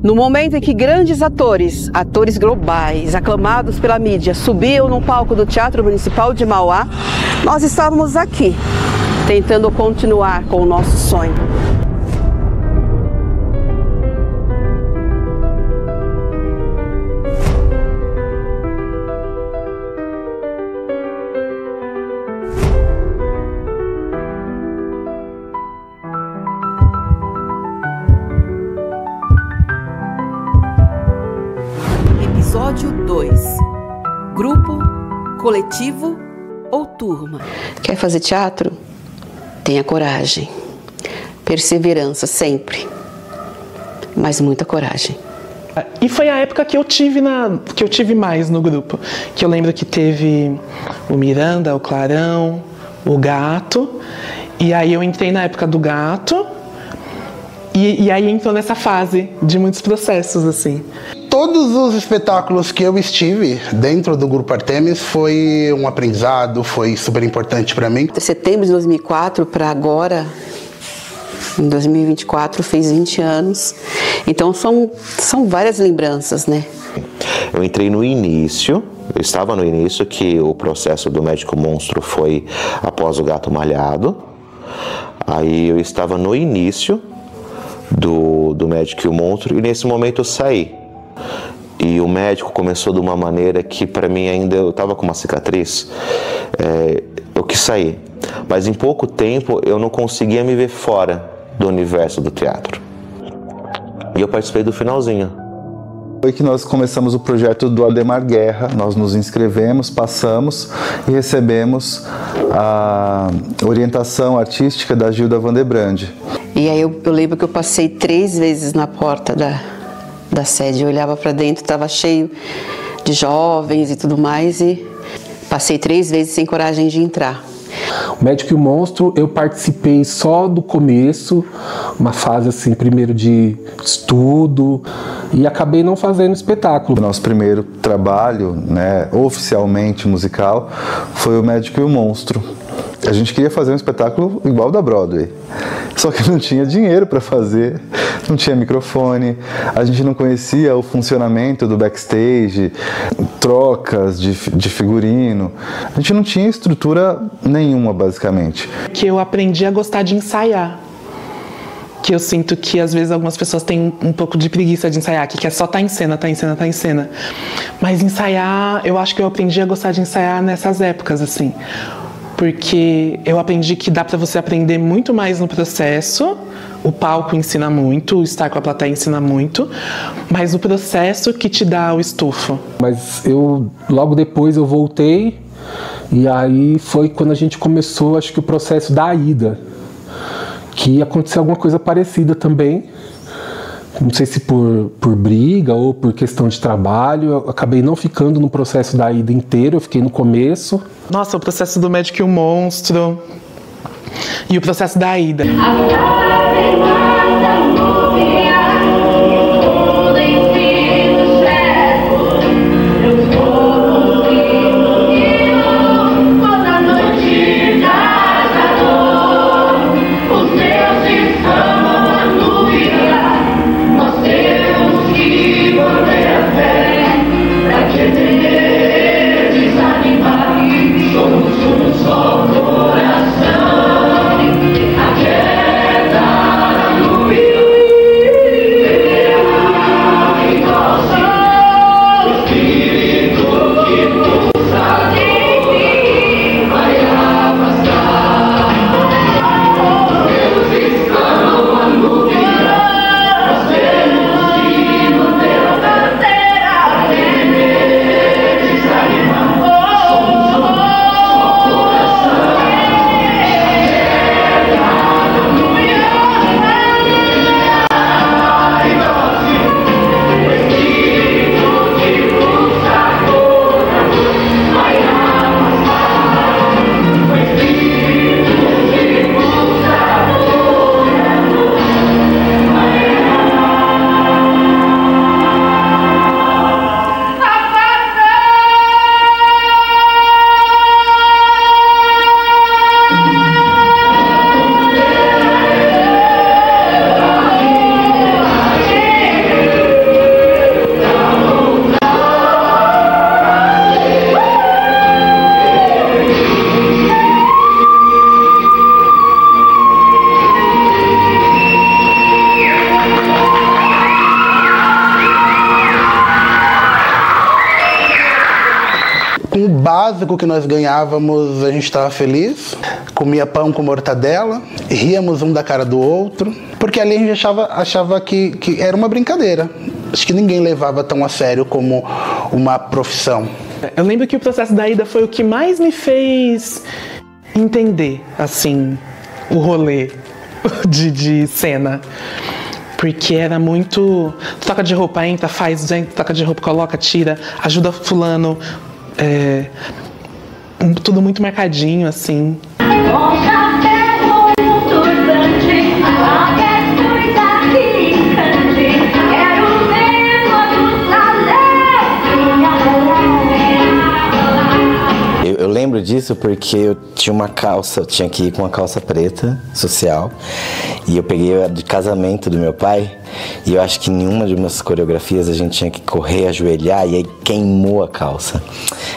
No momento em que grandes atores globais, aclamados pela mídia, subiam no palco do Teatro Municipal de Mauá, nós estávamos aqui, tentando continuar com o nosso sonho. Episódio 2. Grupo, coletivo ou turma? Quer fazer teatro? Tenha coragem. Perseverança sempre. Mas muita coragem. E foi a época que eu tive mais no grupo. Que eu lembro que teve o Miranda, o Clarão, o Gato. E aí eu entrei na época do Gato. E aí entrou nessa fase de muitos processos, assim. Todos os espetáculos que eu estive dentro do Grupo Artemis foi um aprendizado, foi super importante para mim. De setembro de 2004 para agora, em 2024, fez 20 anos. Então são várias lembranças, né? Eu entrei no início, eu estava no início que o processo do Médico Monstro foi após o Gato Malhado. Aí eu estava no início do Médico e o Monstro e nesse momento eu saí. E o médico começou de uma maneira que para mim ainda, eu estava com uma cicatriz, eu quis sair. Mas em pouco tempo eu não conseguia me ver fora do universo do teatro. E eu participei do finalzinho. Foi que nós começamos o projeto do Ademar Guerra, nós nos inscrevemos, passamos e recebemos a orientação artística da Gilda Vandebrande. E aí eu lembro que eu passei 3 vezes na porta da sede, eu olhava para dentro, estava cheio de jovens e tudo mais, e passei 3 vezes sem coragem de entrar. O Médico e o Monstro eu participei só do começo, uma fase assim, primeiro de estudo, e acabei não fazendo espetáculo. O nosso primeiro trabalho, né, oficialmente musical, foi o Médico e o Monstro. A gente queria fazer um espetáculo igual da Broadway, só que não tinha dinheiro para fazer, não tinha microfone, a gente não conhecia o funcionamento do backstage, trocas de figurino, a gente não tinha estrutura nenhuma, basicamente. Que eu aprendi a gostar de ensaiar. Que eu sinto que às vezes algumas pessoas têm um pouco de preguiça de ensaiar, que quer só tá em cena. Mas ensaiar, eu acho que eu aprendi a gostar de ensaiar nessas épocas, assim. Porque eu aprendi que dá para você aprender muito mais no processo. O palco ensina muito, o estar com a plateia ensina muito, mas o processo que te dá o estufo. Mas logo depois eu voltei, e aí foi quando a gente começou, acho que o processo da Aida, que aconteceu alguma coisa parecida também. Não sei se por briga ou por questão de trabalho, eu acabei não ficando no processo da Aida inteiro, eu fiquei no começo. Nossa, o processo do Médico e o Monstro e o processo da Aida. básico que nós ganhávamos, a gente estava feliz, comia pão com mortadela, ríamos um da cara do outro, porque ali a gente achava que era uma brincadeira. Acho que ninguém levava tão a sério como uma profissão. Eu lembro que o processo da Aida foi o que mais me fez entender, assim, o rolê de cena. Porque era muito... Toca de roupa, entra, faz, toca de roupa, coloca, tira, ajuda fulano. Tudo muito marcadinho, assim. Eu lembro disso porque eu tinha uma calça, eu tinha que ir com uma calça preta, social, e eu peguei a de casamento do meu pai, e eu acho que em uma de umas coreografias a gente tinha que correr, ajoelhar, e aí queimou a calça.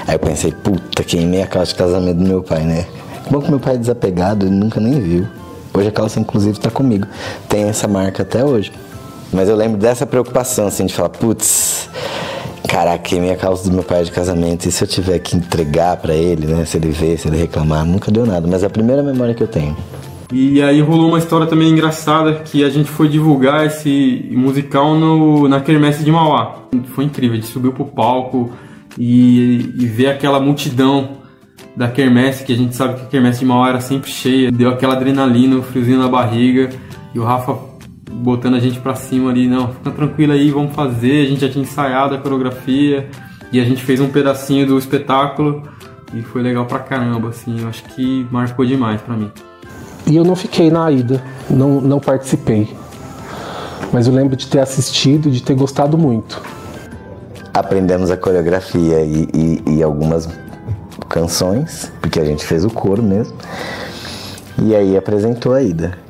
Aí eu pensei, puta, queimei a calça de casamento do meu pai, né? Bom que meu pai é desapegado, ele nunca nem viu. Hoje a calça, inclusive, tá comigo. Tem essa marca até hoje. Mas eu lembro dessa preocupação, assim, de falar, putz... Caraca, queimei a calça do meu pai de casamento, e se eu tiver que entregar pra ele, né, se ele ver, se ele reclamar, nunca deu nada, mas é a primeira memória que eu tenho. E aí rolou uma história também engraçada, que a gente foi divulgar esse musical na Quermesse de Mauá. Foi incrível, a gente subiu pro palco e ver aquela multidão da Quermesse, que a gente sabe que a Quermesse de Mauá era sempre cheia, deu aquela adrenalina, um friozinho na barriga, e o Rafa botando a gente pra cima ali, não, fica tranquilo aí, vamos fazer, a gente já tinha ensaiado a coreografia, e a gente fez um pedacinho do espetáculo, e foi legal pra caramba, assim, eu acho que marcou demais pra mim. E eu não fiquei na Aida, não participei, mas eu lembro de ter assistido e de ter gostado muito. Aprendemos a coreografia e algumas canções, porque a gente fez o coro mesmo, e aí apresentou a Aida.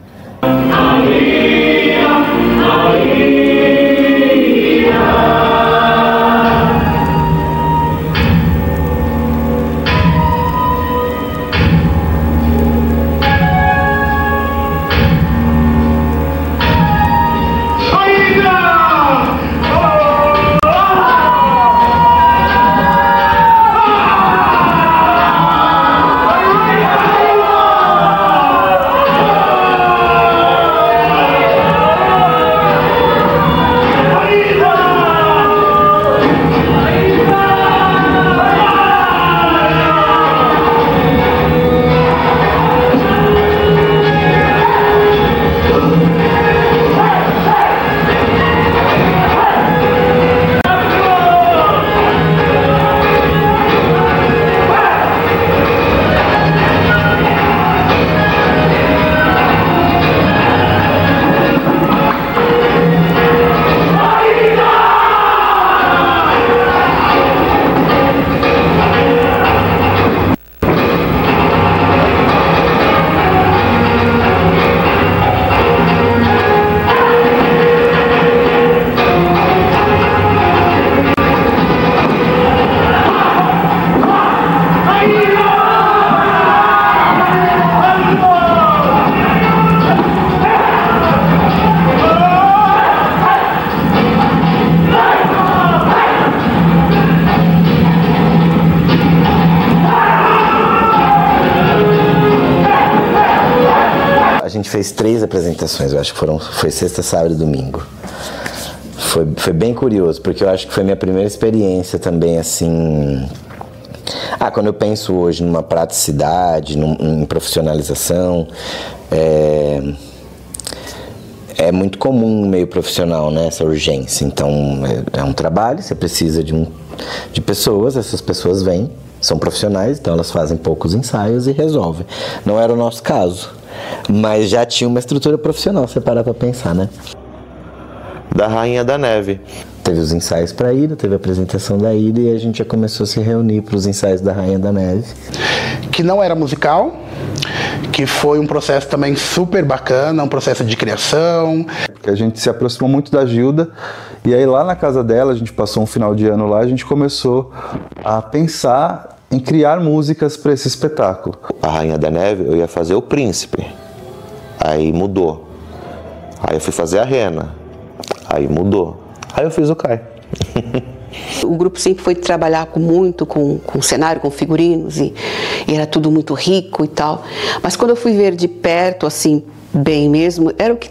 A gente fez 3 apresentações, eu acho que foi sexta, sábado e domingo. Foi bem curioso, porque eu acho que foi minha primeira experiência também, assim... quando eu penso hoje numa praticidade, em profissionalização, é muito comum no meio profissional, né, essa urgência. Então, é um trabalho, você precisa de pessoas, essas pessoas vêm, são profissionais, então elas fazem poucos ensaios e resolvem. Não era o nosso caso, mas já tinha uma estrutura profissional, se você parar pra pensar, né? Da Rainha da Neve. Teve os ensaios pra Ida, teve a apresentação da Ida e a gente já começou a se reunir para os ensaios da Rainha da Neve. Que não era musical, que foi um processo também super bacana, um processo de criação. A gente se aproximou muito da Gilda e aí lá na casa dela, a gente passou um final de ano lá, a gente começou a pensar em criar músicas para esse espetáculo. A Rainha da Neve, eu ia fazer o Príncipe, aí mudou. Aí eu fui fazer a Rena, aí mudou. Aí eu fiz o Kai. O grupo sempre foi trabalhar muito com cenário, com figurinos, e era tudo muito rico e tal. Mas quando eu fui ver de perto, assim, bem mesmo, era o que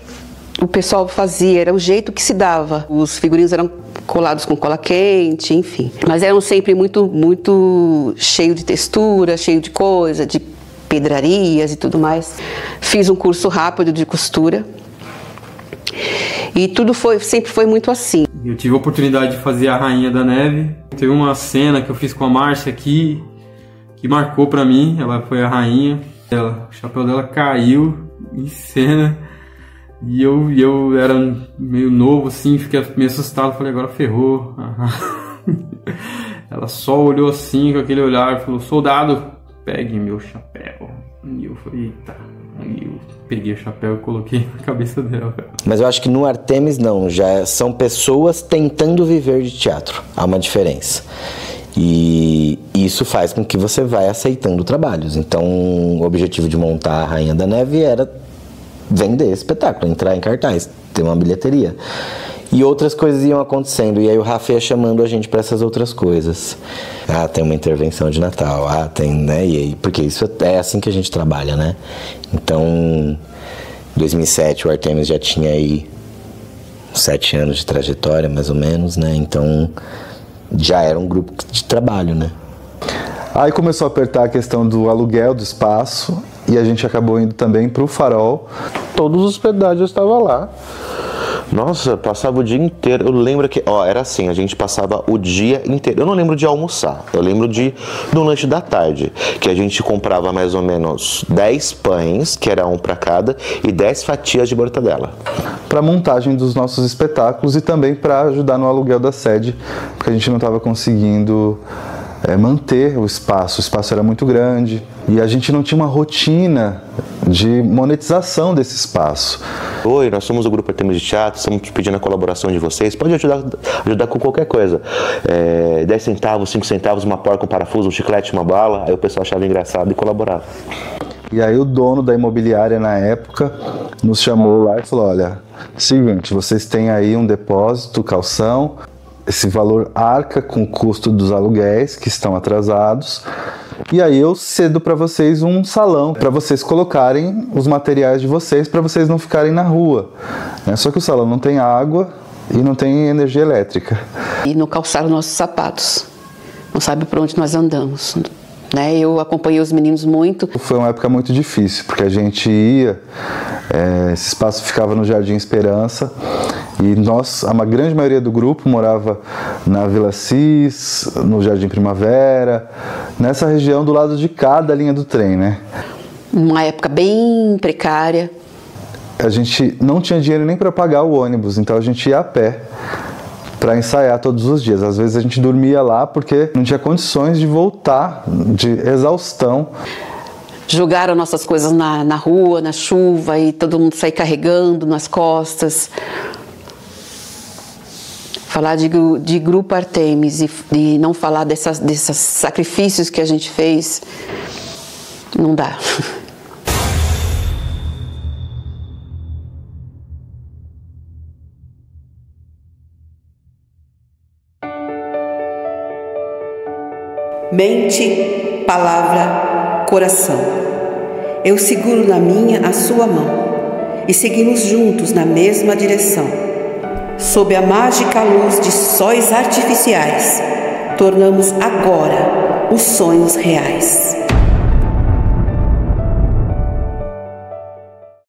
o pessoal fazia, era o jeito que se dava. Os figurinos eram colados com cola quente, enfim. Mas eram sempre muito cheio de textura, cheio de coisa, de pedrarias e tudo mais. Fiz um curso rápido de costura. E tudo sempre foi muito assim. Eu tive a oportunidade de fazer a Rainha da Neve. Teve uma cena que eu fiz com a Márcia aqui, que marcou pra mim. Ela foi a rainha. O chapéu dela caiu em cena. E eu era meio novo assim, fiquei meio assustado. Falei, agora ferrou. Ela só olhou assim, com aquele olhar, e falou, soldado, pegue meu chapéu. E eu falei, eita. Aí eu peguei o chapéu e coloquei na cabeça dela. Mas eu acho que no Artemis não, já são pessoas tentando viver de teatro. Há uma diferença. E isso faz com que você vai aceitando trabalhos. Então o objetivo de montar a Rainha da Neve era vender espetáculo, entrar em cartaz, ter uma bilheteria. E outras coisas iam acontecendo, e aí o Rafa ia chamando a gente para essas outras coisas. Ah, tem uma intervenção de Natal, tem, né? E aí, porque isso é assim que a gente trabalha, né? Então, em 2007 o Artemis já tinha aí 7 anos de trajetória, mais ou menos, né? Então, já era um grupo de trabalho, né? Aí começou a apertar a questão do aluguel do espaço, e a gente acabou indo também para o Farol. Todos os pedágios estavam lá. Nossa, passava o dia inteiro. Eu lembro que, era assim, a gente passava o dia inteiro. Eu não lembro de almoçar, eu lembro do lanche da tarde, que a gente comprava mais ou menos 10 pães, que era um para cada, e 10 fatias de mortadela. Para a montagem dos nossos espetáculos e também para ajudar no aluguel da sede, porque a gente não estava conseguindo manter o espaço era muito grande e a gente não tinha uma rotina de monetização desse espaço. Oi, nós somos o Grupo Artemis de Teatro, estamos pedindo a colaboração de vocês, pode ajudar com qualquer coisa, 10 centavos, 5 centavos, uma porca, um parafuso, um chiclete, uma bala, aí o pessoal achava engraçado e colaborava. E aí o dono da imobiliária na época nos chamou lá e falou, olha, seguinte, vocês têm aí um depósito, calção, esse valor arca com o custo dos aluguéis que estão atrasados, e aí eu cedo para vocês um salão para vocês colocarem os materiais de vocês, para vocês não ficarem na rua, né? Só que o salão não tem água e não tem energia elétrica. E não calçaram nossos sapatos, não sabe por onde nós andamos, né? Eu acompanhei os meninos muito. Foi uma época muito difícil, porque a gente ia, esse espaço ficava no Jardim Esperança, e a grande maioria do grupo morava na Vila Cis, no Jardim Primavera, nessa região do lado de cá da linha do trem, né? Uma época bem precária. A gente não tinha dinheiro nem para pagar o ônibus, então a gente ia a pé para ensaiar todos os dias. Às vezes a gente dormia lá porque não tinha condições de voltar, de exaustão. Jogaram nossas coisas na rua, na chuva, e todo mundo sair carregando nas costas. Falar de Grupo Artemis e não falar desses sacrifícios que a gente fez, não dá. Mente, palavra, coração. Eu seguro na minha a sua mão e seguimos juntos na mesma direção. Sob a mágica luz de sóis artificiais, tornamos agora os sonhos reais.